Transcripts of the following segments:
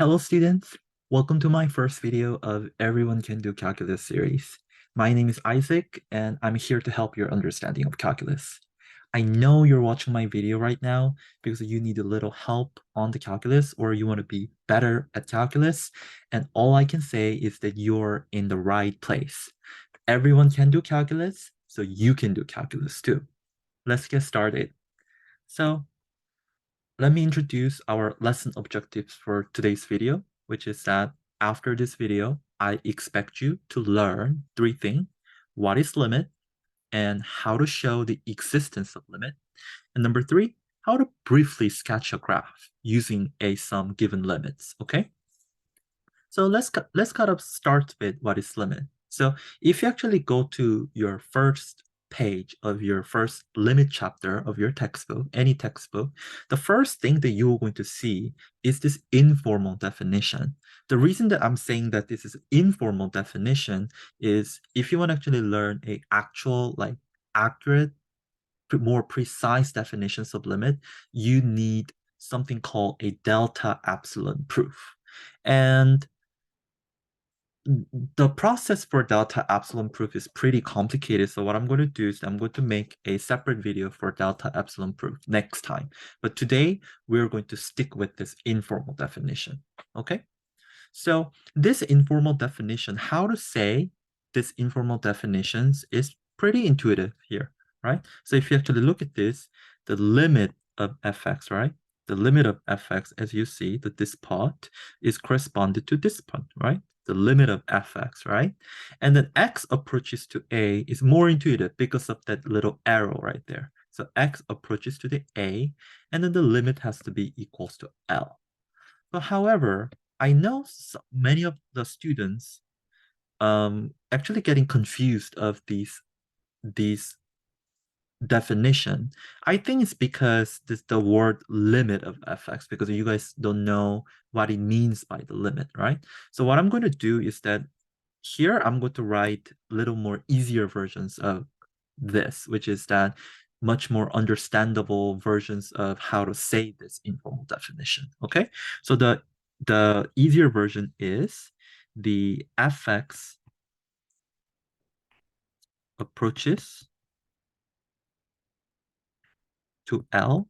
Hello students, welcome to my first video of Everyone Can Do Calculus series. My name is Isaac and I'm here to help your understanding of calculus. I know you're watching my video right now because you need a little help on the calculus or you want to be better at calculus, and all I can say is that you're in the right place. Everyone can do calculus, so you can do calculus too. Let's get started. So let me introduce our lesson objectives for today's video, which is that after this video, I expect you to learn three things: what is limit, and how to show the existence of limit, and number three, how to briefly sketch a graph using some given limits, okay? So let's kind of start with what is limit. So if you actually go to your first page of your first limit chapter of your textbook, any textbook, the first thing that you're going to see is this informal definition. The reason that I'm saying that this is informal definition is if you want to actually learn a actual, like accurate, more precise definitions of limit, you need something called a delta epsilon proof. And the process for delta epsilon proof is pretty complicated. So what I'm going to do is I'm going to make a separate video for delta epsilon proof next time. But today we're going to stick with this informal definition. Okay. So this informal definition, how to say this informal definitions is pretty intuitive here, right? So if you actually look at this, the limit of fx, right? The limit of fx, as you see, that this part is corresponded to this part, right? The limit of fx, right? And then x approaches to a is more intuitive because of that little arrow right there. So x approaches to the a, and then the limit has to be equals to L. But however, I know many of the students actually getting confused of these definition. I think it's because this the word limit of fx, because you guys don't know what it means by the limit, right? So what I'm going to do is that here I'm going to write little more easier versions of this, which is that much more understandable versions of how to say this informal definition. Okay, so the easier version is the fx approaches to L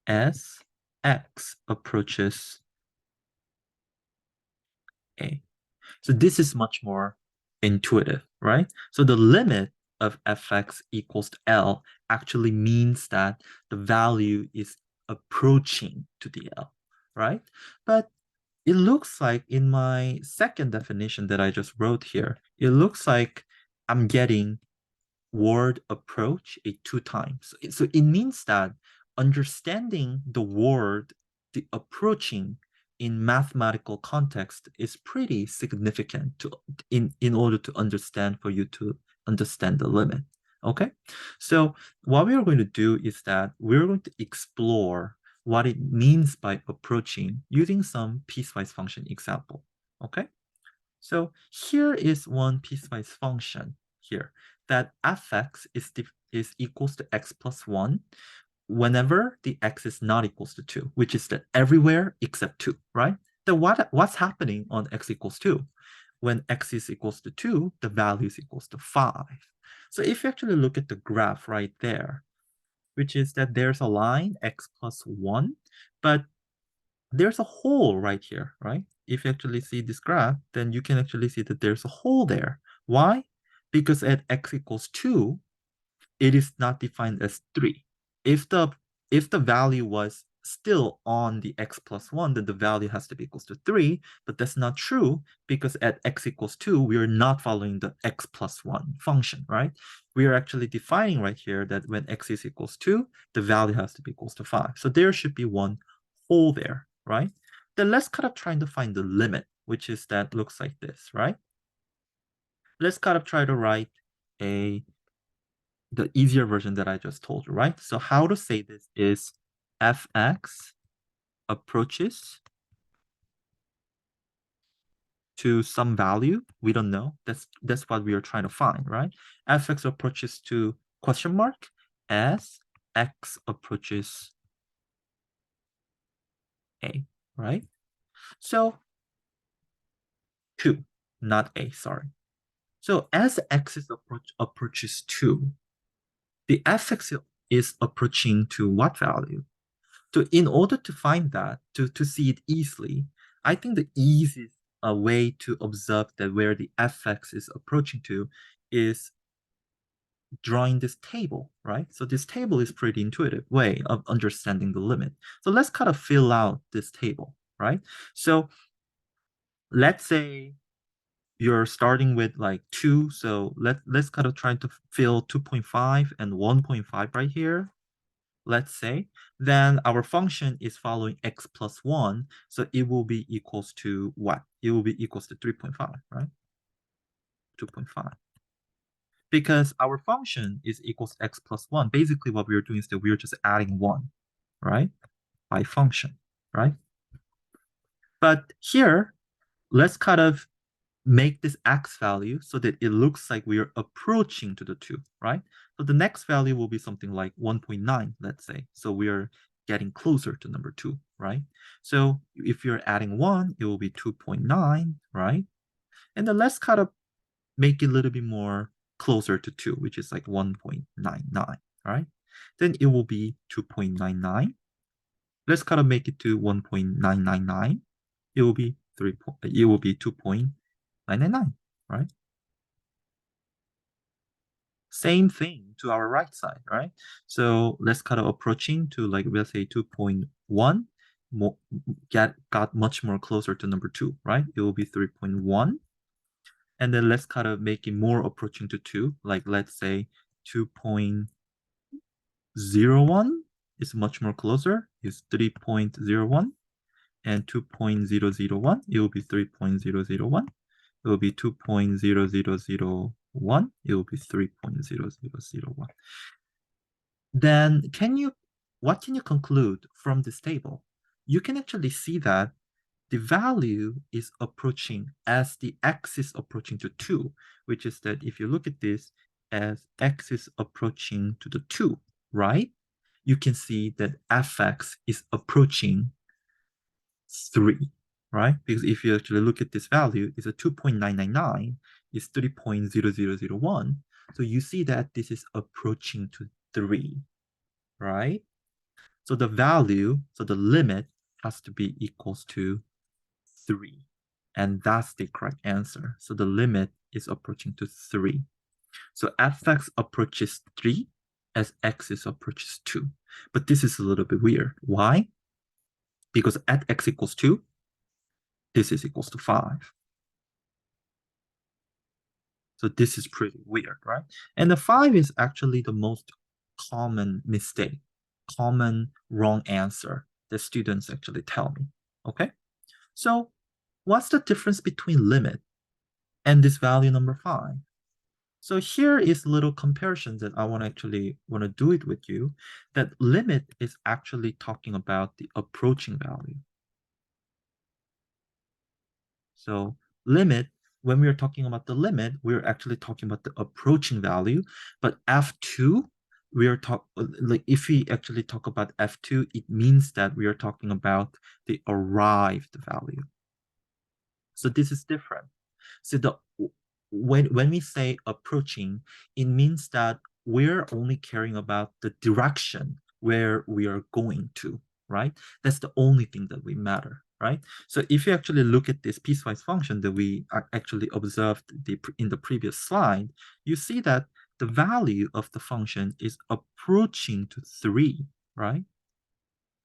as x approaches A. So this is much more intuitive, right? So the limit of fx equals to L actually means that the value is approaching to the L, right? But it looks like in my second definition that I just wrote here, it looks like I'm getting word approach two times. So it means that understanding the word, the approaching in mathematical context is pretty significant in order to understand, for you to understand the limit. Okay, so what we are going to do is that we're going to explore what it means by approaching using some piecewise function example. Okay, so here is one piecewise function here, that fx is equals to x plus 1 whenever the x is not equals to 2, which is that everywhere except 2, right? Then what's happening on x equals 2? When x is equals to 2, the value is equals to 5. So if you actually look at the graph right there, which is that there's a line x plus 1, but there's a hole right here, right? If you actually see this graph, then you can actually see that there's a hole there. Why? Because at x equals 2, it is not defined as 3. If the value was still on the x plus 1, then the value has to be equals to 3, but that's not true because at x equals 2, we are not following the x plus 1 function, right? We are actually defining right here that when x is equals 2, the value has to be equals to 5. So there should be one hole there, right? Then let's kind of try to find the limit, which is that looks like this, right? Let's kind of try to write the easier version that I just told you, right? So how to say this is fx approaches to some value. We don't know. That's what we are trying to find, right? Fx approaches to question mark as x approaches A, right? So 2, not a, sorry. So as x is approaches 2, the fx is approaching to what value? So in order to find that, to see it easily, I think the easiest way to observe that where the fx is approaching to is drawing this table, right? So this table is pretty intuitive way of understanding the limit. So let's kind of fill out this table, right? So let's say you're starting with like 2. So let's kind of try to fill 2.5 and 1.5 right here. Let's say, then our function is following x plus 1. So it will be equals to what? It will be equals to 3.5, right? 2.5. Because our function is equals x plus 1. Basically, what we're doing is that we're just adding 1, right? By function, right? But here, let's kind of make this x value so that it looks like we are approaching to the 2, right? So the next value will be something like 1.9, let's say. So we are getting closer to number 2, right? So if you're adding 1, it will be 2.9, right? And then let's kind of make it a little bit more closer to 2, which is like 1.99, right? Then it will be 2.99. Let's kind of make it to 1.999. It will be 2.999, right? Same thing to our right side, right? So let's kind of approaching to like, let's say 2.1, more, got much more closer to number 2, right? It will be 3.1. And then let's kind of make it more approaching to 2, like let's say 2.01 is much more closer, is 3.01. And 2.001, it will be 3.001. It will be 2.0001. It will be 3.0001. Then what can you conclude from this table? You can actually see that the value is approaching as the x is approaching to 2, which is that if you look at this as x is approaching to the 2, right? You can see that fx is approaching 3, right? Because if you actually look at this value, it's a 2.999, is 3.0001. So you see that this is approaching to 3, right? So the value, so the limit has to be equals to 3. And that's the correct answer. So the limit is approaching to 3. So fx approaches 3 as x is approaches 2. But this is a little bit weird. Why? Because at x equals 2, this is equals to 5. So this is pretty weird, right? And the 5 is actually the most common mistake, common wrong answer that students actually tell me, okay? So what's the difference between limit and this value number 5? So here is little comparison that I want to do it with you, that limit is actually talking about the approaching value. So limit, when we are talking about the limit, we're actually talking about the approaching value. But F2, we are like if we actually talk about F2, it means that we are talking about the arrived value. So this is different. So when we say approaching, it means that we're only caring about the direction where we are going to, right? That's the only thing that we matter, right? So if you actually look at this piecewise function that we actually observed in the previous slide, you see that the value of the function is approaching to 3, right?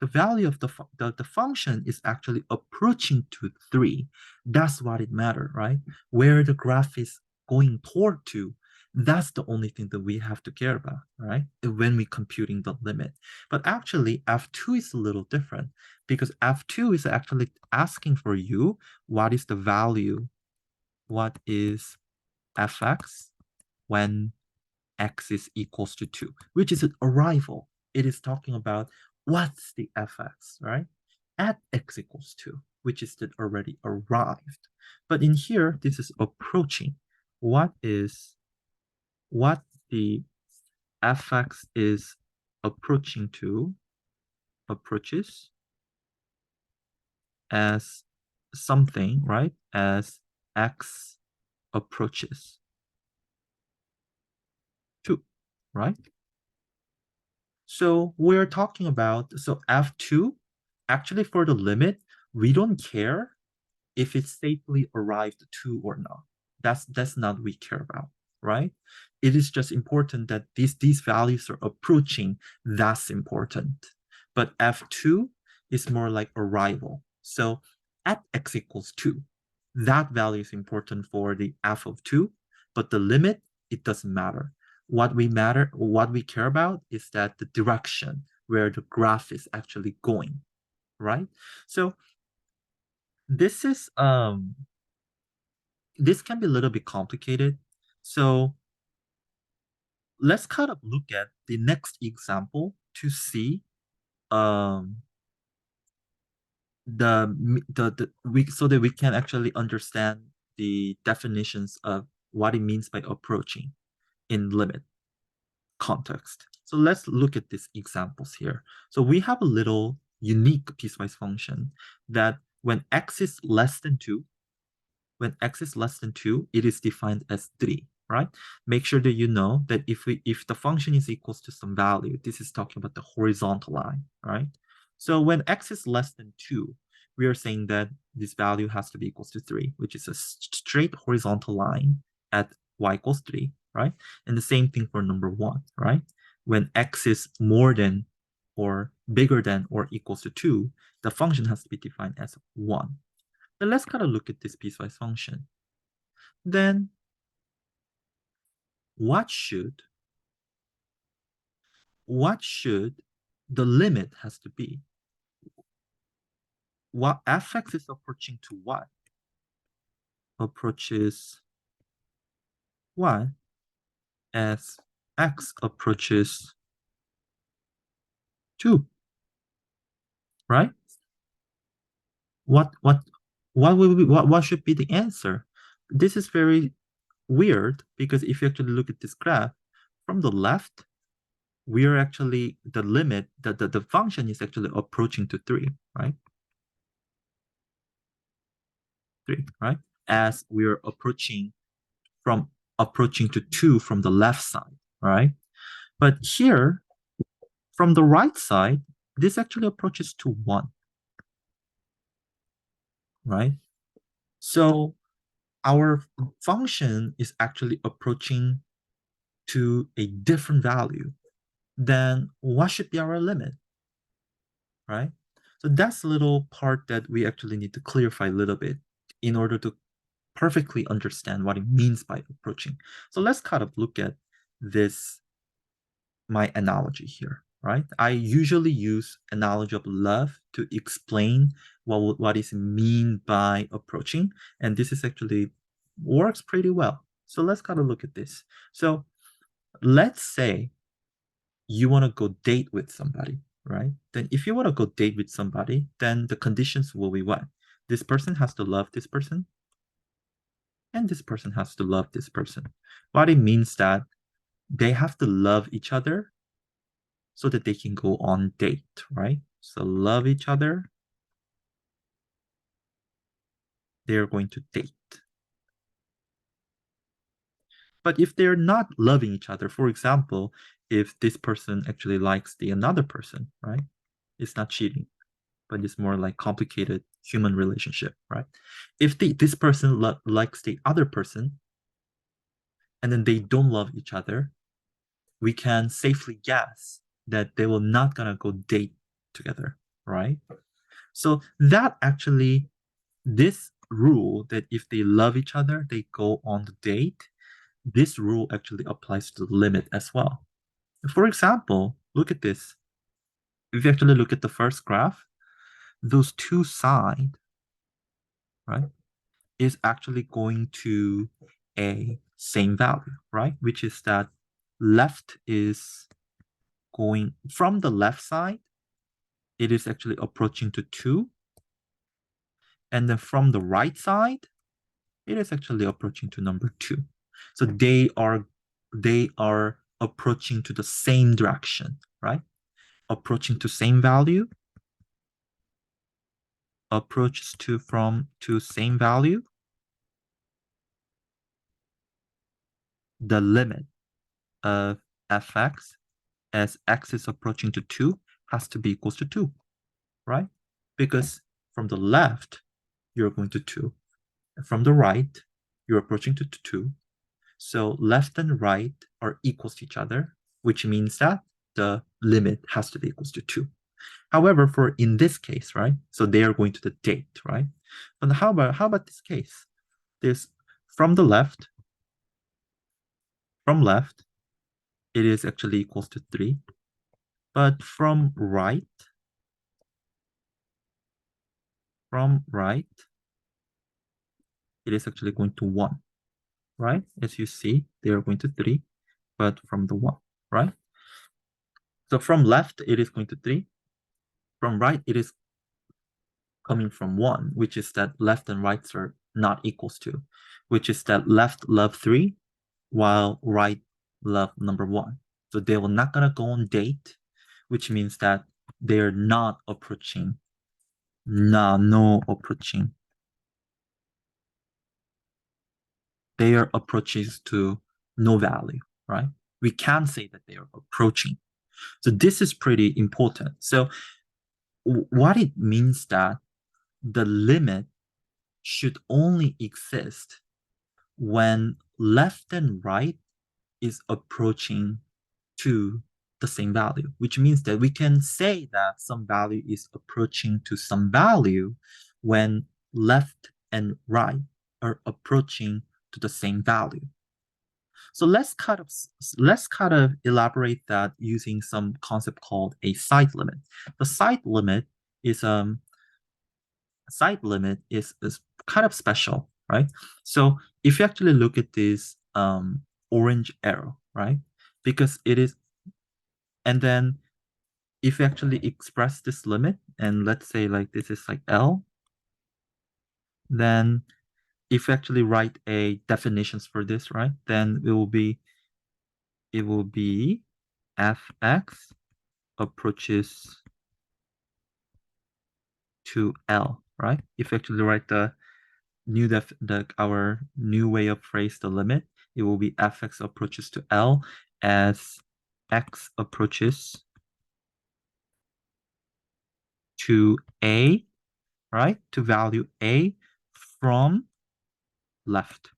The value of the function is actually approaching to 3. That's what it matters, right? Where the graph is going toward to, that's the only thing that we have to care about, right? When we computing the limit. But actually, F2 is a little different because F2 is actually asking for you, what is the value? What is fx when x is equals to 2, which is an arrival. It is talking about what's the fx, right? At x equals 2, which is that already arrived. But in here, this is approaching. What the fx is approaches as something, right, as x approaches 2, right? So we're talking about, so f2, actually for the limit, we don't care if it safely arrived to or not. That's not what we care about, right? It is just important that these values are approaching. That's important. But f2 is more like arrival. So at x equals 2, that value is important for the f of 2, but the limit, it doesn't matter. What we care about is that the direction where the graph is actually going, right? So this is this can be a little bit complicated. So let's kind of look at the next example to see um the we so that we can actually understand the definitions of what it means by approaching in limit context. So let's look at these examples here. So we have a little unique piecewise function that when x is less than 2, when x is less than 2, it is defined as 3, right? Make sure that you know that if the function is equals to some value, this is talking about the horizontal line, right? So when x is less than 2, we are saying that this value has to be equals to 3, which is a straight horizontal line at y equals 3, right? And the same thing for number 1, right? When x is more than or bigger than or equals to 2, the function has to be defined as 1. Then let's kind of look at this piecewise function. Then what should the limit has to be? What fx is approaching to what? Approaches 1 as x approaches 2, right? What should be the answer? This is very weird because if you actually look at this graph from the left, we are actually the limit, the function is actually approaching to 3, right? 3, right? As we're approaching to 2 from the left side, right? But here, from the right side, this actually approaches to 1, right? So our function is actually approaching to a different value. Then what should be our limit, right? So that's a little part that we actually need to clarify a little bit in order to perfectly understand what it means by approaching. So let's kind of look at this, my analogy here, right? I usually use analogy of love to explain what is mean by approaching, and this is actually works pretty well. So let's kind of look at this. So let's say you want to go date with somebody, right? Then if you want to go date with somebody, then the conditions will be what? This person has to love this person, and this person has to love this person. What it means that they have to love each other so that they can go on date, right? So love each other, they're going to date. But if they're not loving each other, for example, if this person actually likes the another person, right? It's not cheating, but it's more like complicated human relationship, right? If this person likes the other person and then they don't love each other, we can safely guess that they will not gonna go date together, right? So that actually, this rule that if they love each other, they go on the date, this rule actually applies to the limit as well. For example, look at this. If you actually look at the first graph, those two sides, right, is actually going to a same value, right? Which is that left is going from the left side, it is actually approaching to 2. And then from the right side, it is actually approaching to number 2. So they are approaching to the same direction, right? Approaching to same value, approaches to same value, the limit of fx as x is approaching to 2 has to be equals to 2, right? Because from the left, you're going to 2. And from the right, you're approaching to 2. So left and right are equals to each other, which means that the limit has to be equals to 2. However, for in this case, right? So they are going to the date, right? But how about this case? There's from left, it is actually equals to 3. But from right, it is actually going to 1, right? As you see, they are going to 3, but from the 1, right? So from left, it is going to 3. From right, it is coming from 1, which is that left and rights are not equals to, which is that left love 3, while right love number 1. So they were not going to go on date, which means that they're not approaching. No approaching. They are approaches to no value, right? We can say that they are approaching. So this is pretty important. So what it means that the limit should only exist when left and right is approaching to the same value, which means that we can say that some value is approaching to some value when left and right are approaching to the same value. So let's kind of elaborate that using some concept called a side limit. The side limit is kind of special, right? So if you actually look at this orange arrow, right? Because it is, and then if you actually express this limit, and let's say like this is like L, then if you actually write a definitions for this, right? Then it will be fx approaches to L, right? If you actually write the our new way of phrase the limit, it will be fx approaches to L as x approaches to A, right? To value A from left.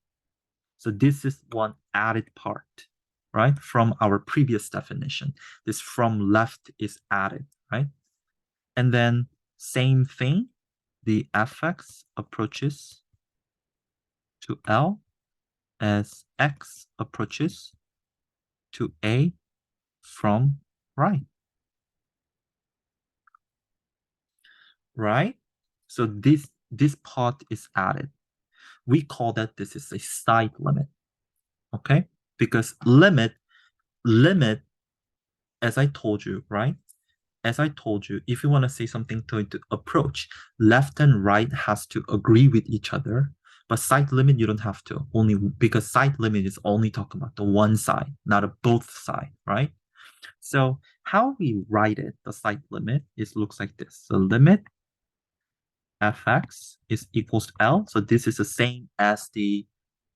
So this is one added part, right? From our previous definition. This from left is added, right? And then same thing, the fx approaches to L as x approaches to A from right. Right? So this part is added. We call that this is a side limit. Okay? Because limit, as I told you, right? As I told you, if you want to say something to approach, left and right has to agree with each other. But side limit, you don't have to. Only because side limit is only talking about the one side, not a both side, right? So how we write it, the side limit, is looks like this. So limit fx is equals to L. So this is the same as the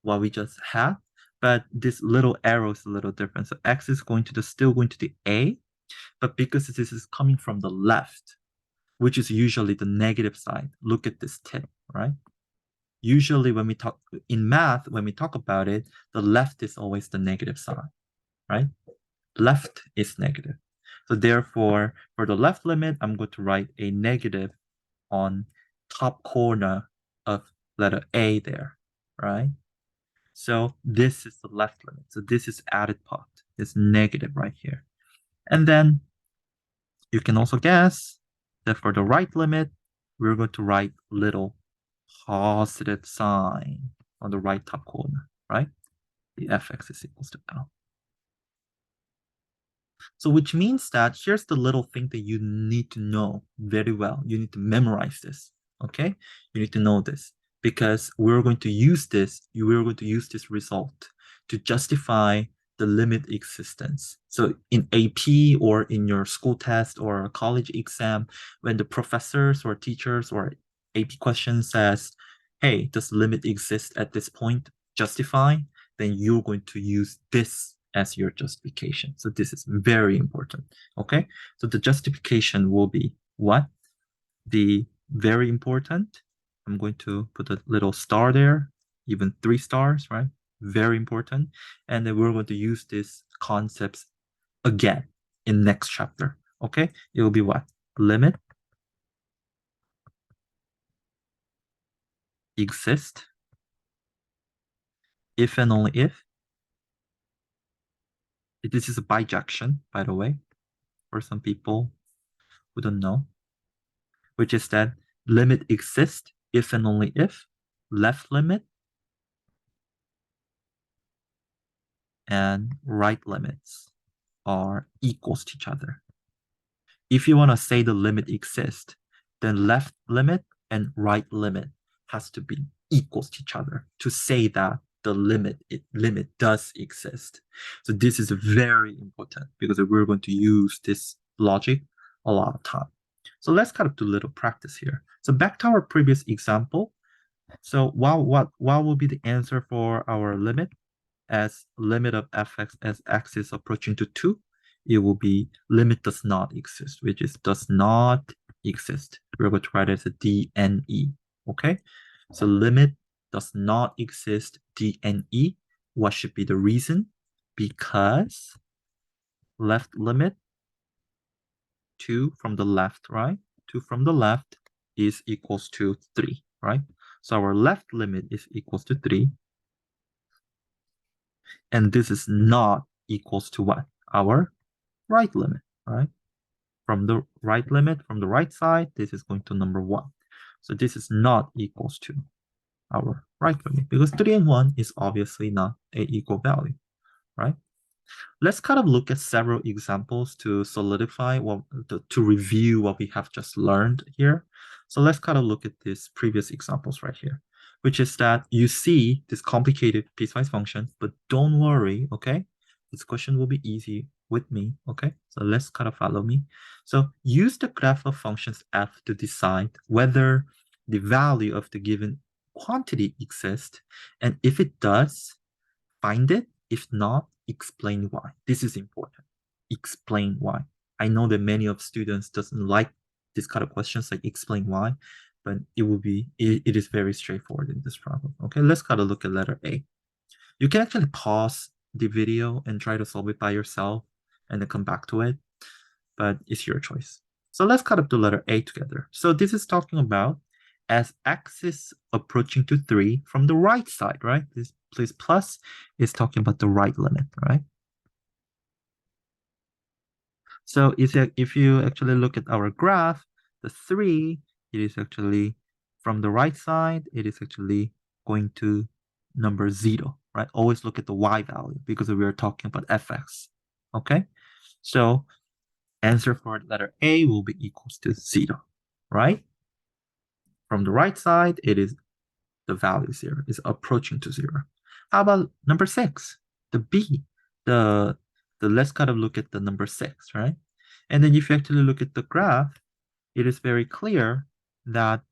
what we just had, but this little arrow is a little different. So x is going to still going to the A, but because this is coming from the left, which is usually the negative side, look at this tip, right? Usually when we talk in math, when we talk about it, the left is always the negative side, right? Left is negative. So therefore, for the left limit, I'm going to write a negative on top corner of letter A there, right? So this is the left limit. So this is added part. It's negative right here. And then you can also guess that for the right limit, we're going to write little positive sign on the right top corner, right? The fx is equals to L. So which means that here's the little thing that you need to know very well. You need to memorize this, okay? You need to know this because we're going to use this, we're going to use this result to justify the limit existence. So in AP or in your school test or college exam, when the professors or teachers or AP question says, hey, does limit exist at this point? Justify, then you're going to use this as your justification. So this is very important, okay? So the justification will be what? The very important. I'm going to put a little star there, even 3 stars, right? Very important. And then we're going to use these concepts again in next chapter, okay? It will be what? Limit exist if and only if. This is a bijection, by the way, for some people who don't know, which is that limit exists if and only if left limit and right limits are equals to each other. If you want to say the limit exists, then left limit and right limit has to be equals to each other to say that the limit does exist. So this is very important because we're going to use this logic a lot of time. So let's kind of do a little practice here. So back to our previous example. So what will be the answer for our limit as limit of fx as x is approaching to 2? It will be limit does not exist, which is does not exist. We're going to write it as a DNE, okay? So limit does not exist, DNE. What should be the reason? Because left limit 2 from the left, right? 2 from the left is equals to 3, right? So our left limit is equals to 3. And this is not equals to what? Our right limit, right? From the right limit, from the right side, this is going to number 1. So this is not equals to our right limit because 3 and 1 is obviously not a equal value, right? Let's kind of look at several examples to solidify to review what we have just learned here. So let's kind of look at these previous examples right here, which is that you see this complicated piecewise function, but don't worry, okay? This question will be easy with me, okay? So let's kind of follow me. So use the graph of functions f to decide whether the value of the given quantity exists, and if it does, find it. If not, explain why. This is important. Explain why. I know that many of students doesn't like this kind of questions like explain why, but it is very straightforward in this problem. Okay, let's kind of look at letter A. You can actually pause the video and try to solve it by yourself and then come back to it, but it's your choice. So let's kind of do letter A together. So this is talking about as x is approaching to 3 from the right side, right? This place plus is talking about the right limit, right? So if you actually look at our graph, the 3, it is actually from the right side, it is actually going to number 0, right? Always look at the y value because we are talking about fx, okay? So answer for letter A will be equals to 0, right? From the right side, it is the value 0, is approaching to 0. How about number 6, the B? The let's kind of look at the number 6, right? And then if you actually look at the graph, it is very clear that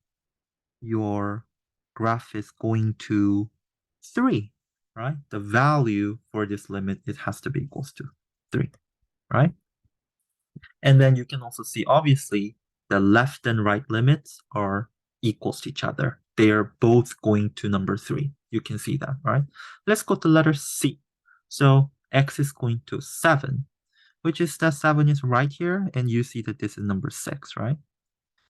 your graph is going to 3, right? The value for this limit, it has to be equals to 3, right? And then you can also see, obviously, the left and right limits are equals to each other. They are both going to number 3. You can see that, right? Let's go to letter C. So x is going to 7, which is that 7 is right here, and you see that this is number 6, right?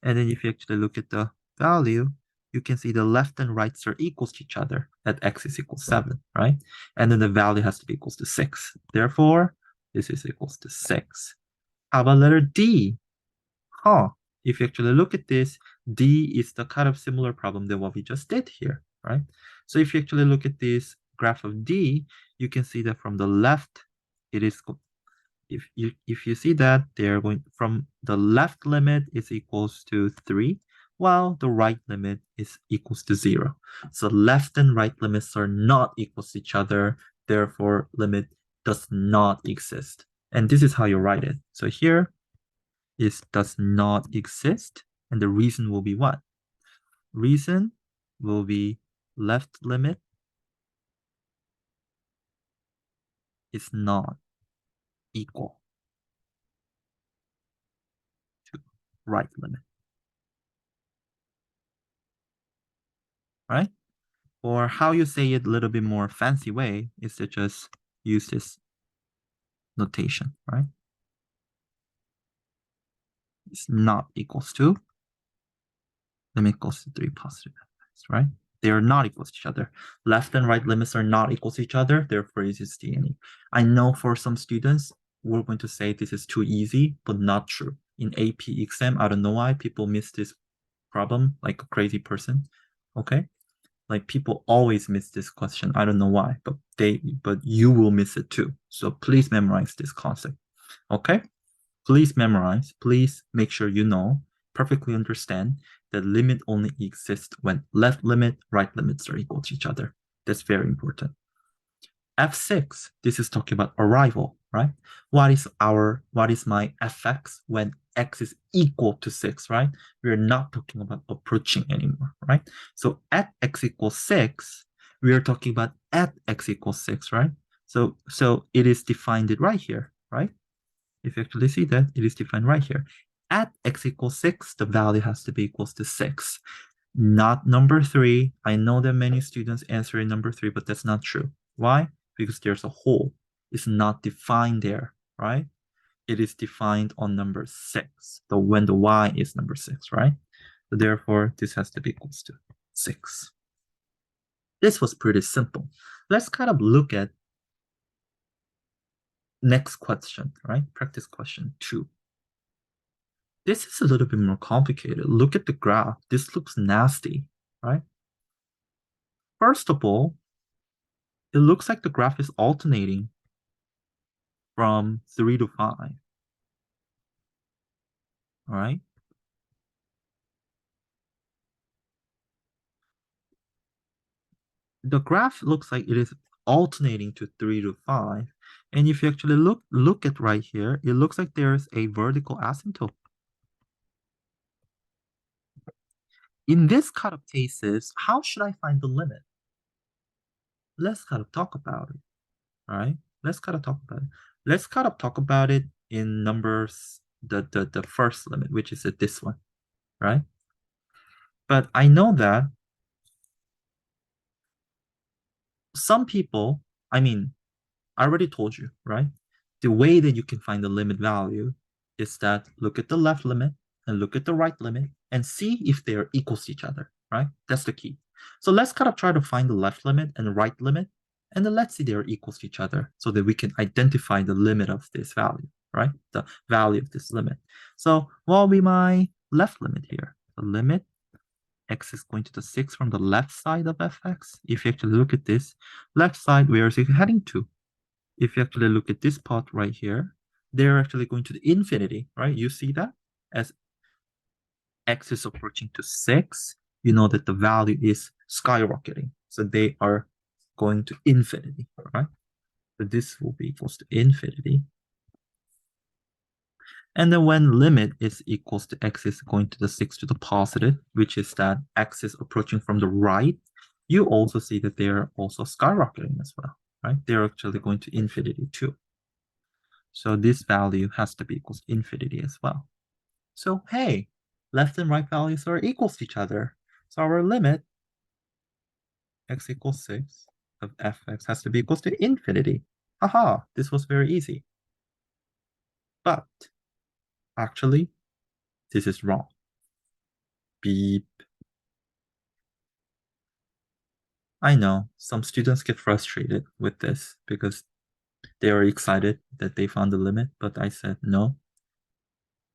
And then if you actually look at the value, you can see the left and rights are equals to each other at x is equals 7, right? And then the value has to be equals to 6. Therefore, this is equals to 6. How about letter D? If you actually look at this, D is the kind of similar problem than what we just did here, right? So if you actually look at this graph of D, you can see that from the left, it is, if you see that they're going from the left limit is equals to 3, while the right limit is equals to 0. So left and right limits are not equals to each other, therefore limit does not exist. And this is how you write it. So here is does not exist, and the reason will be what? reason will be left limit is not equal to right limit, right? Or how you say it a little bit more fancy way is to just use this notation, right? It's not equals to limit equals to 3 positive fx, right? They are not equal to each other. Left and right limits are not equal to each other, therefore it is DNE. I know for some students, we're going to say this is too easy, but not true. In AP exam, I don't know why people miss this problem like a crazy person, okay? Like people always miss this question. I don't know why, but you will miss it too. So please memorize this concept, okay? Please memorize. Please make sure you know, perfectly understand that limit only exists when left limit, right limits are equal to each other. That's very important. F6, this is talking about arrival, right? What is my fx when x is equal to 6, right? We're not talking about approaching anymore, right? So at x equals 6, we are talking about at x equals 6, right? So it is defined right here, right? If you actually see that, it is defined right here. At x equals 6, the value has to be equals to 6. Not number 3. I know that many students answer in number 3, but that's not true. Why? Because there's a hole. It's not defined there, right? It is defined on number 6. So when the y is number 6, right? So therefore, this has to be equals to 6. This was pretty simple. Let's kind of look at next question, right? Practice question 2. This is a little bit more complicated. Look at the graph. This looks nasty, right? First of all, it looks like the graph is alternating from 3 to 5, all right? The graph looks like it is alternating to 3 to 5. And if you actually look at right here, it looks like there's a vertical asymptote. In this kind of cases, how should I find the limit? Let's kind of talk about it, all right? Let's kind of talk about it. Let's kind of talk about it in numbers, the first limit, which is at this one, right? But I know that some people, I mean, I already told you, right? The way that you can find the limit value is that look at the left limit and look at the right limit and see if they are equal to each other, right? That's the key. So let's kind of try to find the left limit and the right limit, and then let's see they are equal to each other so that we can identify the limit of this value, right? The value of this limit. So what will be my left limit here? The limit x is going to the 6 from the left side of fx. If you actually look at this, left side, where is it heading to? If you actually look at this part right here, they're actually going to the infinity, right? You see that? As x is approaching to 6, you know that the value is skyrocketing. So they are going to infinity, right? So this will be equals to infinity. And then when limit is equals to x is going to the 6 to the positive, which is that x is approaching from the right, you also see that they are also skyrocketing as well, right? They're actually going to infinity too. So this value has to be equals to infinity as well. So hey, left and right values are equals to each other. So our limit, x equals 6 of fx has to be equals to infinity. Haha, this was very easy. But actually, this is wrong. Beep. I know some students get frustrated with this because they are excited that they found the limit, but I said no.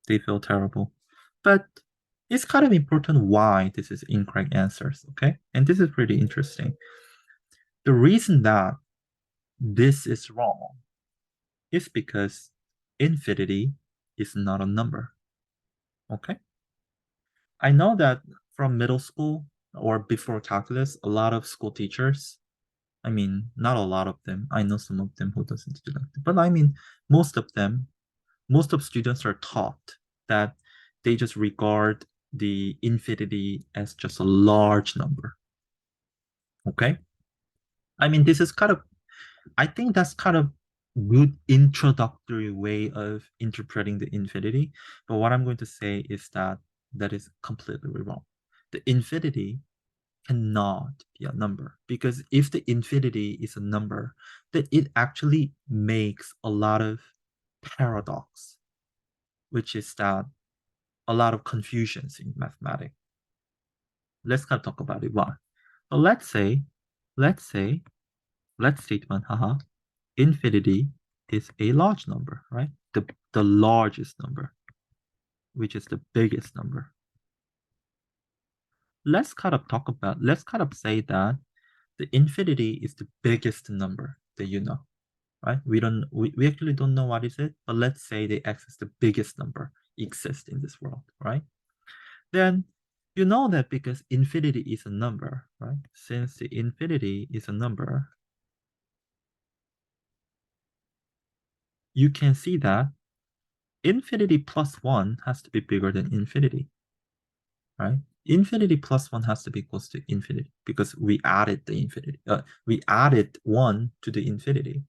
They feel terrible. But it's kind of important why this is incorrect answers, okay? And this is pretty interesting. The reason that this is wrong is because infinity is not a number, okay? I know that from middle school or before calculus, a lot of school teachers, I mean, not a lot of them, I know some of them who doesn't do that, but I mean, most of them, most of students are taught that they just regard the infinity as just a large number. Okay? I mean, this is kind of, I think that's kind of good introductory way of interpreting the infinity. But what I'm going to say is that that is completely wrong. The infinity cannot be a number, because if the infinity is a number, then it actually makes a lot of paradox, which is that a lot of confusions in mathematics. Let's kind of talk about it. Why? So let's say, let's statement, infinity is a large number, right? The largest number, which is the biggest number. Let's kind of say that the infinity is the biggest number that you know, right? We actually don't know what is it, but let's say the x is the biggest number exists in this world, right? Then you know that because infinity is a number, right? Since the infinity is a number, you can see that infinity plus 1 has to be bigger than infinity, right? Infinity plus 1 has to be equals to infinity because we added the infinity. We added 1 to the infinity.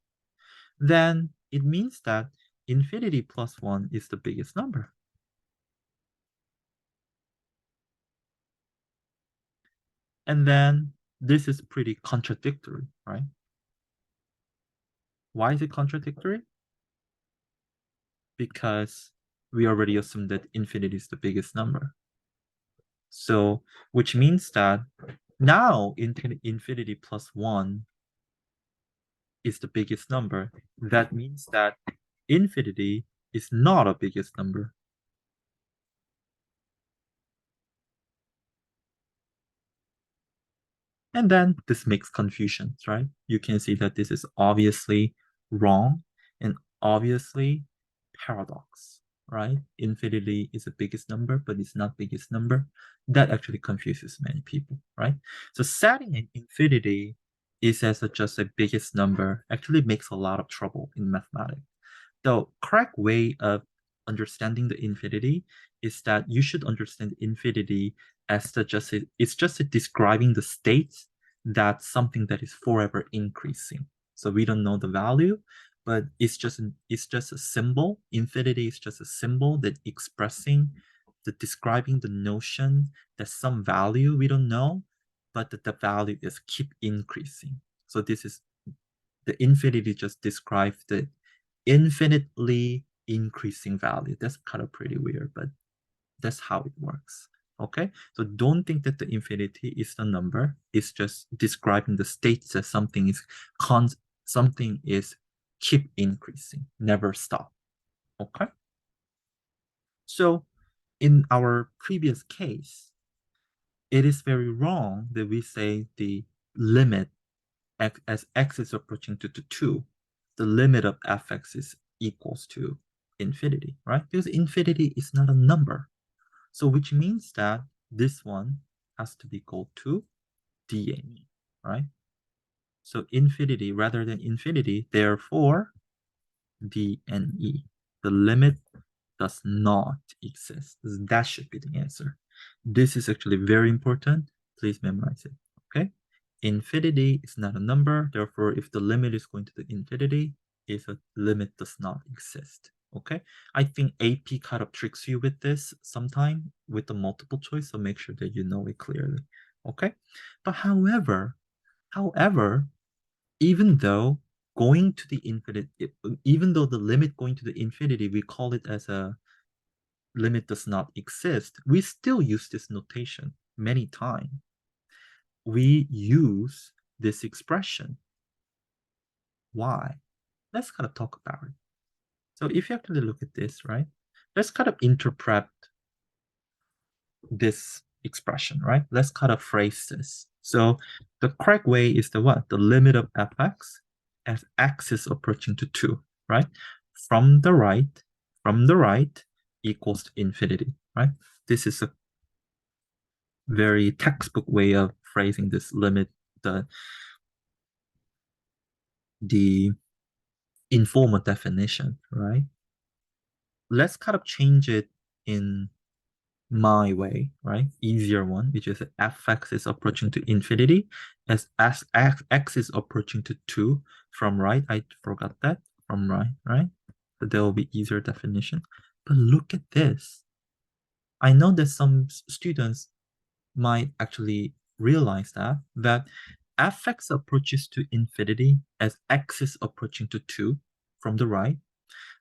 Then it means that infinity plus 1 is the biggest number. And then this is pretty contradictory, right? Why is it contradictory? Because we already assumed that infinity is the biggest number. So, which means that now infinity plus 1 is the biggest number. That means that infinity is not a biggest number. And then this makes confusions, right? You can see that this is obviously wrong and obviously paradox, right? Infinity is the biggest number, but it's not biggest number. That actually confuses many people, right? So setting an infinity is as just a biggest number actually makes a lot of trouble in mathematics. The correct way of understanding the infinity is that you should understand infinity as it's just describing the state that something that is forever increasing. So we don't know the value, but it's just a symbol. Infinity is just a symbol that expressing the describing the notion that some value we don't know, but that the value is keep increasing. So this is the infinity just describes the infinitely increasing value. That's kind of pretty weird, but that's how it works. Okay, so don't think that the infinity is the number. It's just describing the state that something is keep increasing, never stop. Okay, so in our previous case, it is very wrong that we say the limit as x is approaching to 2, the limit of fx is equals to infinity, right? Because infinity is not a number. So which means that this one has to be equal to DNE, right? So infinity rather than infinity, therefore DNE. The limit does not exist. That should be the answer. This is actually very important. Please memorize it. Okay? Infinity is not a number. Therefore, if the limit is going to the infinity, if a limit does not exist. Okay? I think AP kind of tricks you with this sometime with the multiple choice, so make sure that you know it clearly. Okay? But however, even though going to the infinite, even though the limit going to the infinity, we call it as a limit does not exist, we still use this notation many times. We use this expression. Why? Let's kind of talk about it. So if you actually look at this, right, let's kind of interpret this expression, right? Let's kind of phrase this. So the correct way is the what? The limit of fx as x is approaching to 2, right? From the right equals to infinity, right? This is a very textbook way of phrasing this limit, the informal definition, right? Let's kind of change it in my way, right? Easier one, which is fx is approaching to infinity as x is approaching to 2 from right. I forgot that from right, right? So there will be easier definition. But look at this. I know that some students might actually realize that fx approaches to infinity as x is approaching to 2 from the right.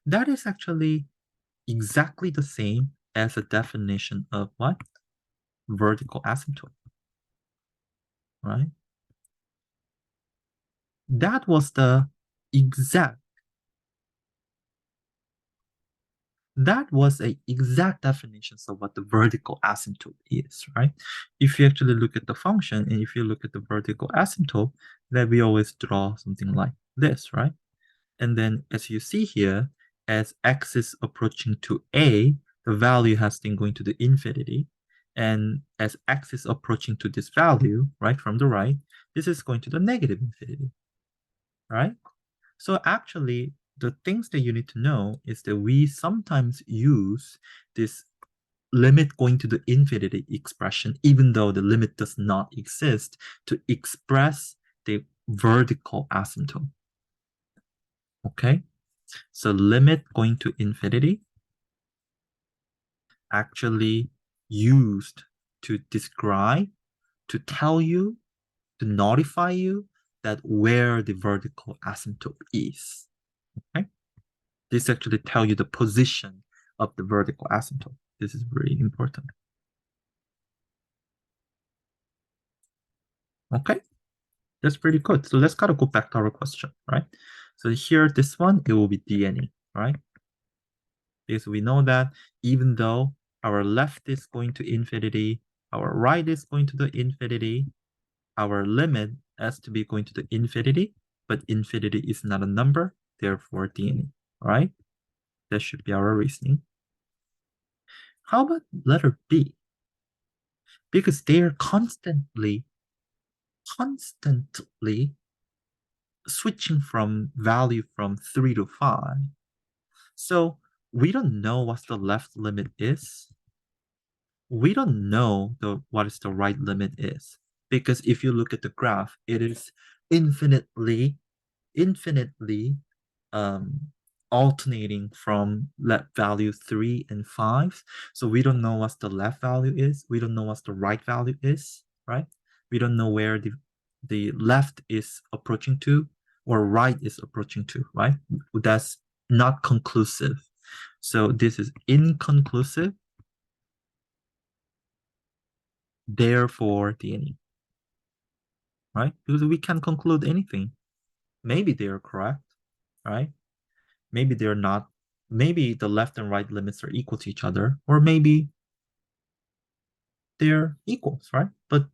That is actually exactly the same as a definition of what? Vertical asymptote, right? That was the exact, that was a exact definition of what the vertical asymptote is, right? If you actually look at the function and if you look at the vertical asymptote, then we always draw something like this, right? And then as you see here, as x is approaching to a, the value has been going to the infinity. And as x is approaching to this value, right, from the right, this is going to the negative infinity, right? So actually, the things that you need to know is that we sometimes use this limit going to the infinity expression, even though the limit does not exist, to express the vertical asymptote. Okay? So limit going to infinity actually used to describe, to tell you, to notify you that where the vertical asymptote is. Okay? This actually tell you the position of the vertical asymptote. This is very important. Okay? That's pretty good. So let's kind of go back to our question, right? So here, this one, it will be DNE, right? Because we know that even though our left is going to infinity, our right is going to the infinity, our limit has to be going to the infinity, but infinity is not a number, therefore DNE, right? That should be our reasoning. How about letter B? Because they are constantly switching from value from 3 to 5. So we don't know what the left limit is. We don't know what is the right limit is. Because if you look at the graph, it is infinitely um, alternating from left value 3 and 5. So we don't know what the left value is. We don't know what the right value is, right? We don't know where the left is approaching to or right is approaching to, right? That's not conclusive. So this is inconclusive, therefore DNE, right? Because we can't conclude anything. Maybe they are correct, right? Maybe they're not. Maybe the left and right limits are equal to each other, or maybe they're equals, right? But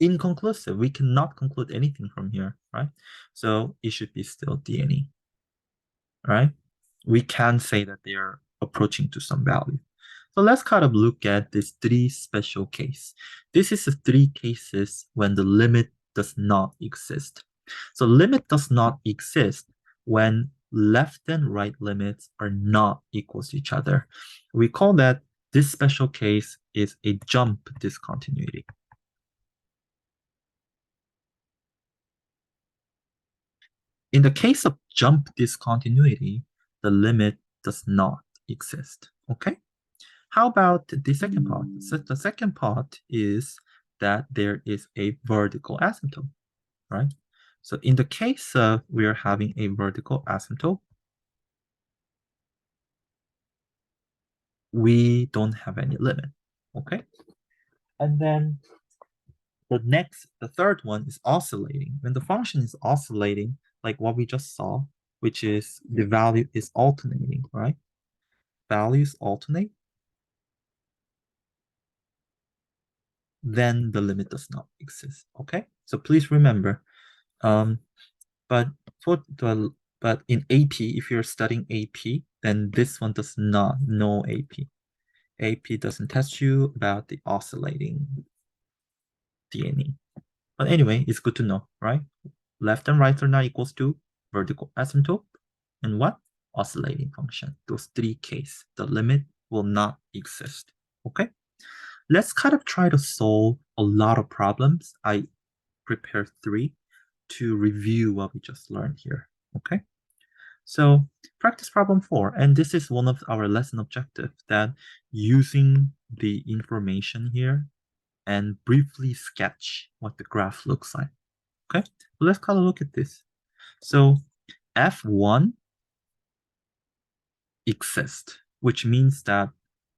inconclusive, we cannot conclude anything from here, right? So it should be still DNE, right? We can say that they are approaching to some value. So let's kind of look at these three special cases. This is the three cases when the limit does not exist. So limit does not exist when left and right limits are not equal to each other. We call that this special case is a jump discontinuity. In the case of jump discontinuity, the limit does not exist. Okay? How about the second part? So the second part is that there is a vertical asymptote, right? So in the case of we're having a vertical asymptote, we don't have any limit, okay? And then the third one is oscillating. When the function is oscillating, like what we just saw, which is the value is alternating, right? Values alternate, then the limit does not exist, okay? So please remember, um, but for the but in AP, if you're studying AP, then this one does not know AP. AP doesn't test you about the oscillating DNE. But anyway, it's good to know, right? Left and right are not equals to vertical asymptote and what? Oscillating function. Those three cases, the limit will not exist. Okay? let's kind of try to solve a lot of problems. I prepared 3 to review what we just learned here. Okay. So practice problem 4, and this is one of our lesson objectives, that using the information here and briefly sketch what the graph looks like. Okay, so let's kind of look at this. So F1 exists, which means that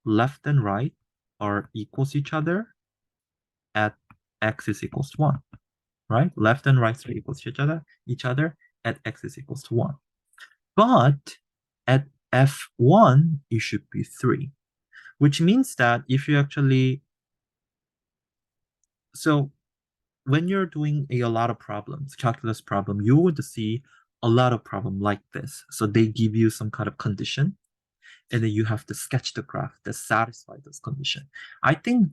left and right are equals each other at x is equals to 1, right? Left and right are equals to each other at x is equals to 1. But at F1, it should be 3, which means that if you actually, so when you're doing a lot of problems, calculus problem, you would see a lot of problem like this. So they give you some kind of condition, and then you have to sketch the graph that satisfy this condition. I think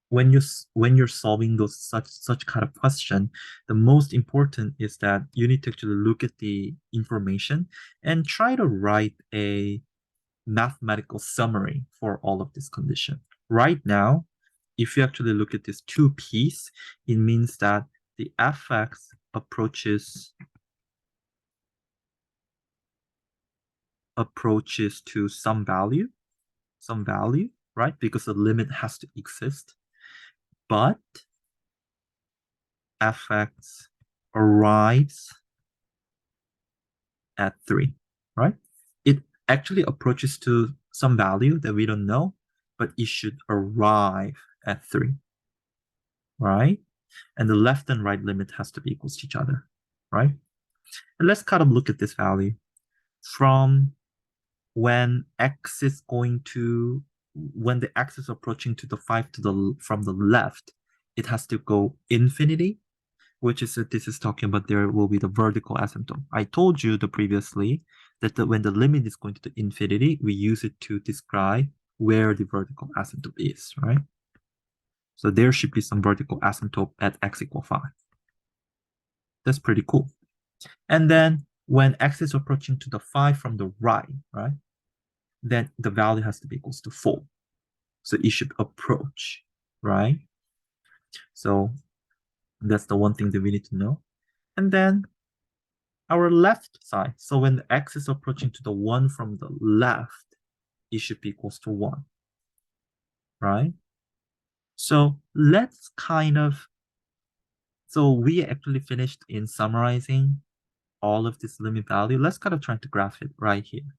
when you're solving those such kind of question, the most important is that you need to actually look at the information and try to write a mathematical summary for all of this condition. Right now, if you actually look at this 2-piece, it means that the fx approaches to some value, right? Because the limit has to exist. But fx arrives at 3, right? It actually approaches to some value that we don't know, but it should arrive at 3, right? And the left and right limit has to be equals to each other, right? And let's kind of look at this value. From when x is going to, when the x is approaching to the 5 to the from the left, it has to go infinity, which is that this is talking about there will be the vertical asymptote. I told you previously that when the limit is going to the infinity, we use it to describe where the vertical asymptote is, right? So there should be some vertical asymptote at x equals 5. That's pretty cool. And then when x is approaching to the 5 from the right, then the value has to be equals to 4. So it should approach, right? So that's the one thing that we need to know. And then our left side, so when the x is approaching to the 1 from the left, it should be equals to 1, right? So let's kind of, so we actually finished in summarizing all of this limit value. Let's kind of try to graph it right here.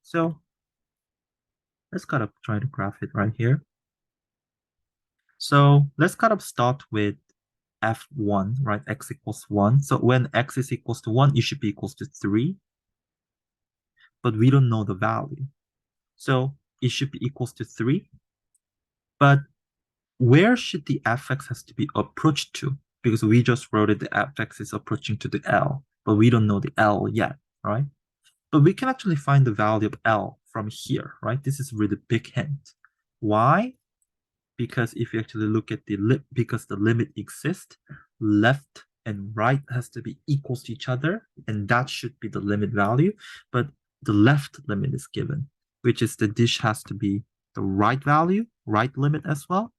So let's kind of try to graph it right here. So let's kind of start with f1, right? X equals 1. So when x is equals to 1, it should be equals to 3. But we don't know the value. So it should be equals to 3. But where should the fx has to be approached to? Because we just wrote it, the fx is approaching to the L, but we don't know the L yet, right? But we can actually find the value of L from here, right? This is really big hint. Why? Because if you actually look at because the limit exists, left and right has to be equals to each other, and that should be the limit value. But the left limit is given, which is the dish has to be the right value, right limit as well.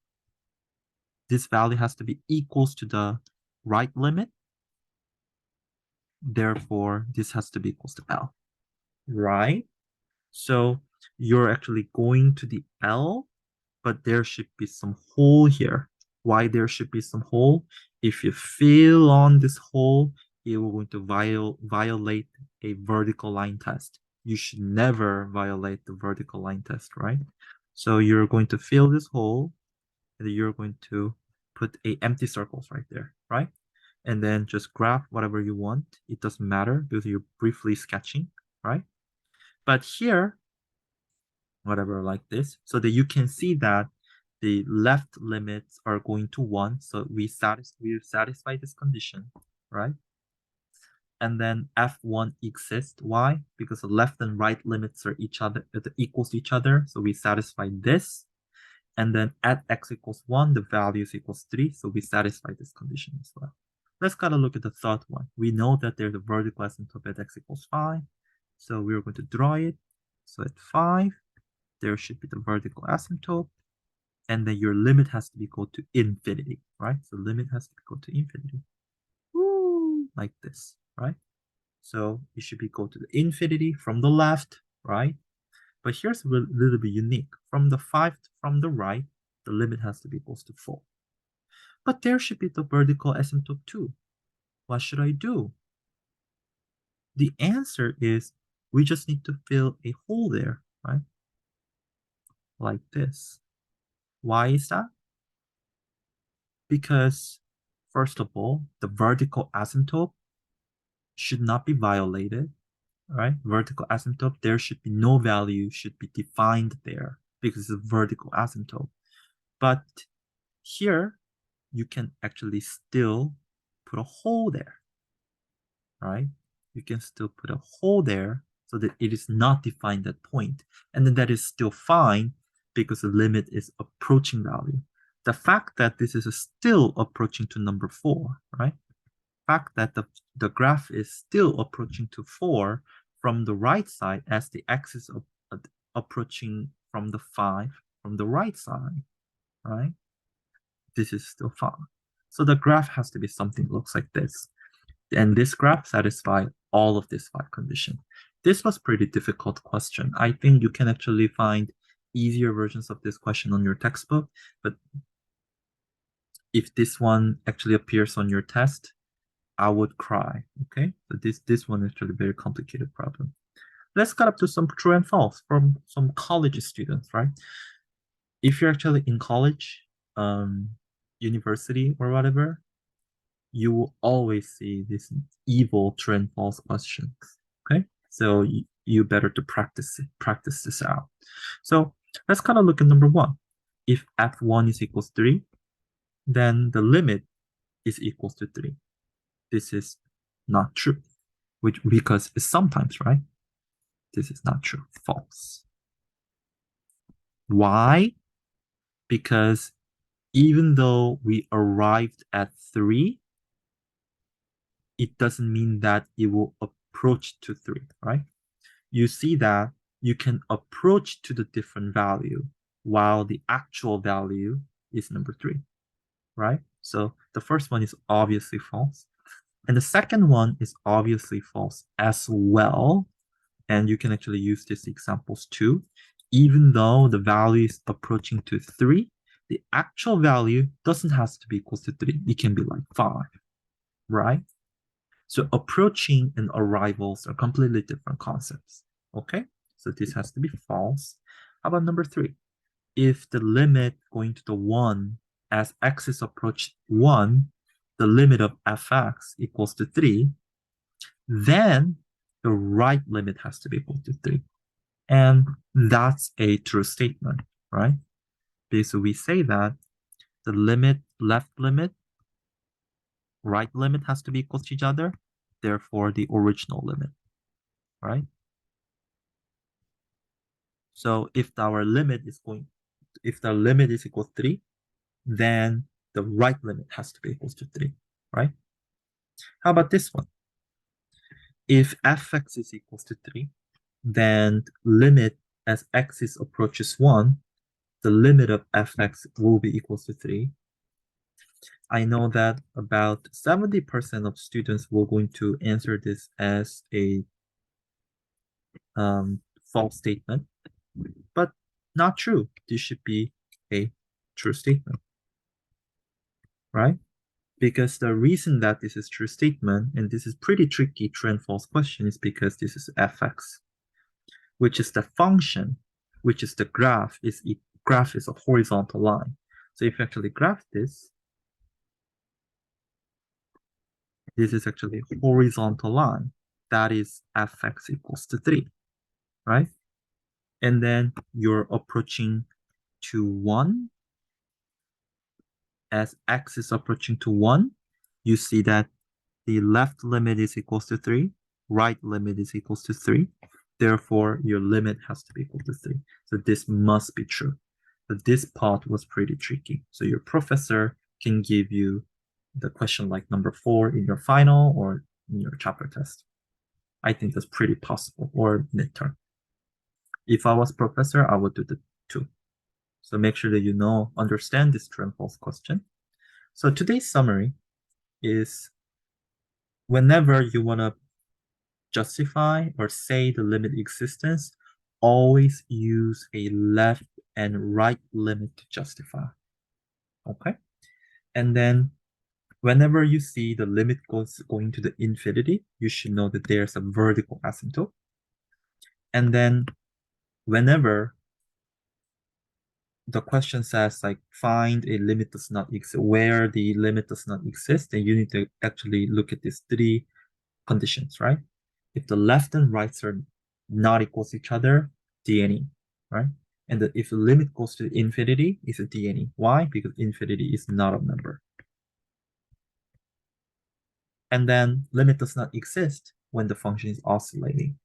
This value has to be equals to the right limit. Therefore, this has to be equals to L, right? So you're actually going to the L, but there should be some hole here. Why there should be some hole? If you fill on this hole, it will going to violate a vertical line test. You should never violate the vertical line test, right? So you're going to fill this hole, and you're going to put empty circles right there, right? And then just graph whatever you want. It doesn't matter because you're briefly sketching, right? But here, whatever like this, so that you can see that the left limits are going to 1. So we satisfy this condition, right? And then f1 exists. Why? Because the left and right limits are equals to each other. So we satisfy this. And then at x equals 1, the value is equals 3. So we satisfy this condition as well. Let's kind of look at the third one. We know that there's a vertical asymptote at x equals 5. So we're going to draw it. So at 5, there should be the vertical asymptote. and then your limit has to be equal to infinity, right? So limit has to be equal to infinity. Woo, like this, right? So it should be equal to the infinity from the left, right? But here's a little bit unique. From the 5 from the right, the limit has to be equal to 4. But there should be the vertical asymptote too. What should I do? The answer is we just need to fill a hole there, right? Like this. Why is that? Because, first of all, the vertical asymptote should not be violated, right? Vertical asymptote, there should be no value should be defined there because it's a vertical asymptote. But here, you can actually still put a hole there, right? You can still put a hole there so that it is not defined at point. And then that is still fine because the limit is approaching value. The fact that this is still approaching to number 4, right? The fact that the graph is still approaching to 4 from the right side as the axis of approaching from the 5 from the right side, right? This is still fine. So the graph has to be something that looks like this. And this graph satisfies all of these 5 conditions. This was pretty difficult question. I think you can actually find easier versions of this question on your textbook, but if this one actually appears on your test, I would cry, okay? So this one is actually a very complicated problem. Let's get up to some true and false from some college students, right? If you're actually in college, university or whatever, you will always see this evil true and false questions. Okay, so you better to practice this out. So let's kind of look at number 1. If f1 is equals 3, then the limit is equals to 3. This is not true, which because it's sometimes, right? This is not true. False. Why? Because even though we arrived at 3, it doesn't mean that it will approach to 3, right? You see that you can approach to the different value while the actual value is number 3, right? So the first one is obviously false. And the second one is obviously false as well. And you can actually use these examples too. Even though the value is approaching to 3, the actual value doesn't have to be equal to 3. It can be like 5, right? So approaching and arrivals are completely different concepts. Okay, so this has to be false. How about number 3? If the limit going to the 1 as x is approach 1, the limit of fx equals to 3, then the right limit has to be equal to 3. And that's a true statement, right? Because we say that the limit, left limit, right limit has to be equal to each other, therefore the original limit, right? So if our limit is if the limit is equal to 3, then the right limit has to be equal to 3, right? How about this one? If fx is equal to 3, then limit as x is approaches 1, the limit of fx will be equal to 3. I know that about 70% of students will going to answer this as a false statement, but not true. This should be a true statement, right? Because the reason that this is true statement, and this is pretty tricky true and false question, is because this is fx, which is the function, which is the graph, graph is a horizontal line. So if you actually graph this is actually a horizontal line. That is fx equals to 3, right? And then you're approaching to 1. As x is approaching to 1, you see that the left limit is equals to 3, right limit is equals to 3. Therefore, your limit has to be equal to 3. So this must be true. But this part was pretty tricky. So your professor can give you the question like number 4 in your final or in your chapter test. I think that's pretty possible, or midterm. If I was professor, I would do the 2. So make sure that you understand this true and false question. So today's summary is whenever you want to justify or say the limit existence, always use a left and right limit to justify. Okay? And then whenever you see the limit going to the infinity, you should know that there's a vertical asymptote. And then whenever the question says like find a limit does not exist, where the limit does not exist, then you need to actually look at these three conditions, right? If the left and rights are not equal to each other, DNE, right? And if the limit goes to infinity, it's a DNE. Why? Because infinity is not a number. And then limit does not exist when the function is oscillating.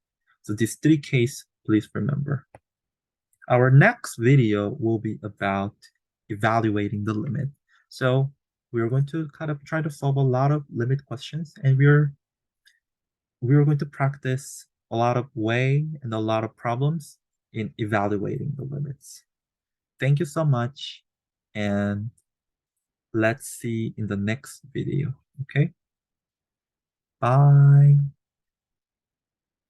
So these three cases, please remember. Our next video will be about evaluating the limit. So we're going to kind of try to solve a lot of limit questions, and we're going to practice a lot of way and a lot of problems in evaluating the limits. Thank you so much, and let's see in the next video. Okay? Bye.